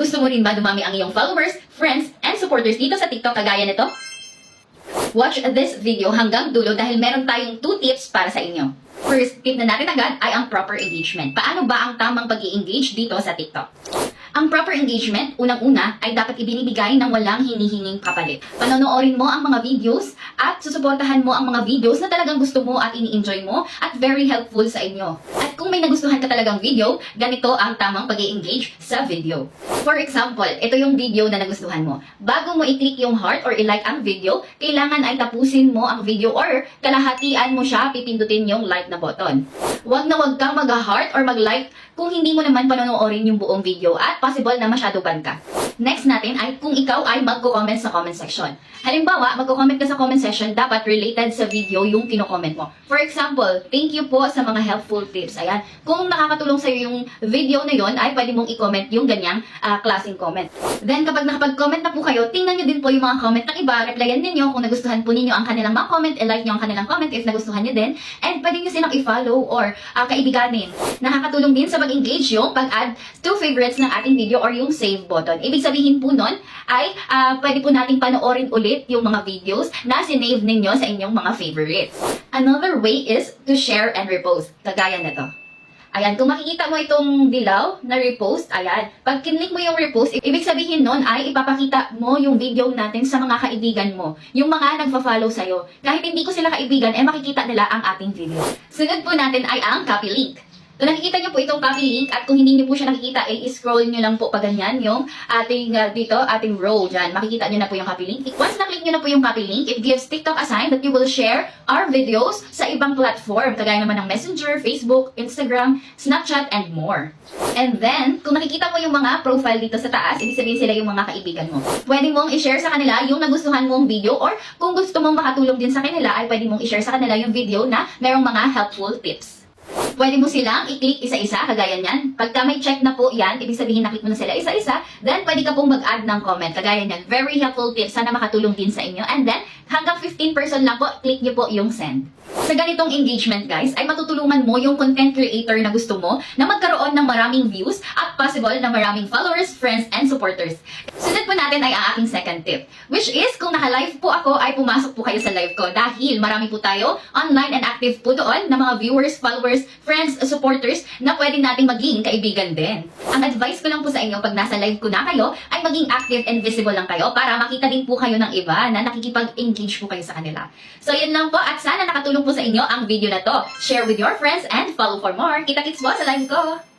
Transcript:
Gusto mo rin ba dumami ang iyong followers, friends, and supporters dito sa TikTok kagaya nito? Watch this video hanggang dulo dahil meron tayong 2 tips para sa inyo. First tip na natin agad ay ang proper engagement. Paano ba ang tamang pag-i-engage dito sa TikTok? Ang proper engagement, unang-una, ay dapat ibinibigay ng walang hinihinging kapalit. Panonoorin mo ang mga videos at susuportahan mo ang mga videos na talagang gusto mo at ini-enjoy mo at very helpful sa inyo. At kung may nagustuhan ka talagang video, ganito ang tamang pag-i-engage sa video. For example, ito yung video na nagustuhan mo. Bago mo i-click yung heart or i-like ang video, kailangan ay tapusin mo ang video or kalahatian mo siya, pipindutin yung like na button. Huwag na huwag kang mag-heart or mag-like kung hindi mo naman panonoorin yung buong video at possible na masyado ban ka. Next natin ay kung ikaw ay magko-comment sa comment section. Halimbawa, magko-comment ka sa comment section, dapat related sa video yung kino-comment mo. For example, thank you po sa mga helpful tips. Ayan, kung nakakatulong sa'yo yung video na yon, ay pwede mong i-comment yung ganyang klaseng comment. Then, kapag nakapag-comment na po kayo, tingnan nyo din po yung mga comment ng iba, replyan ninyo kung nagustuhan po ninyo ang kanilang mga comment, i-like nyo ang kanilang comment if nagustuhan nyo din, and pwede nyo silang i-follow or kaibiganin. Nakakatulong din sa mag-engage yung pag-add to favorites ng ating video or yung save button. Ibig sabihin po nun ay pwede po nating panoorin ulit yung mga videos na sinave ninyo sa inyong mga favorites. Another way is to share and repost. Kagaya nito. Ayan, kung makikita mo itong dilaw na repost, ayan, pag kinlik mo yung repost, ibig sabihin nun ay ipapakita mo yung video natin sa mga kaibigan mo, yung mga nagpa-follow sa'yo. Kahit hindi ko sila kaibigan, makikita nila ang ating video. Sunod po natin ay ang copy link. Kung nakikita nyo po itong copy link at kung hindi nyo po siya nakikita, i-scroll nyo lang po pa ganyan yung ating ating row dyan. Makikita nyo na po yung copy link. Once na-click nyo na po yung copy link, it gives TikTok a sign that you will share our videos sa ibang platform. Kagaya naman ng Messenger, Facebook, Instagram, Snapchat, and more. And then, kung nakikita mo yung mga profile dito sa taas, ibig sabihin sila yung mga kaibigan mo. Pwede mong i-share sa kanila yung nagustuhan mong video or kung gusto mong makatulong din sa kanila, ay pwede mong i-share sa kanila yung video na merong mga helpful tips. Pwede mo silang i-click isa-isa, kagaya niyan. Pagka may check na po yan, ibig sabihin na-click mo na sila isa-isa, then pwede ka pong mag-add ng comment, kagaya niyan. Very helpful tips, sana makatulong din sa inyo. And then, hanggang 15 person lang po, click nyo po yung send. Sa ganitong engagement guys, ay matutulungan mo yung content creator na gusto mo na magkaroon ng maraming views at possible na maraming followers, friends, and supporters. Sunod po natin ay ang aking second tip, which is kung naka-live po ako ay pumasok po kayo sa live ko dahil marami po tayo online and active po doon na mga viewers, followers, friends, supporters na pwede nating maging kaibigan din. Ang advice ko lang po sa inyo pag nasa live ko na kayo ay maging active and visible lang kayo para makita din po kayo ng iba na nakikipag-engage po kayo sa kanila. So yun lang po at sana nakatulong po sa inyo ang video na to. Share with your friends and follow for more. Kita-kits po sa live ko!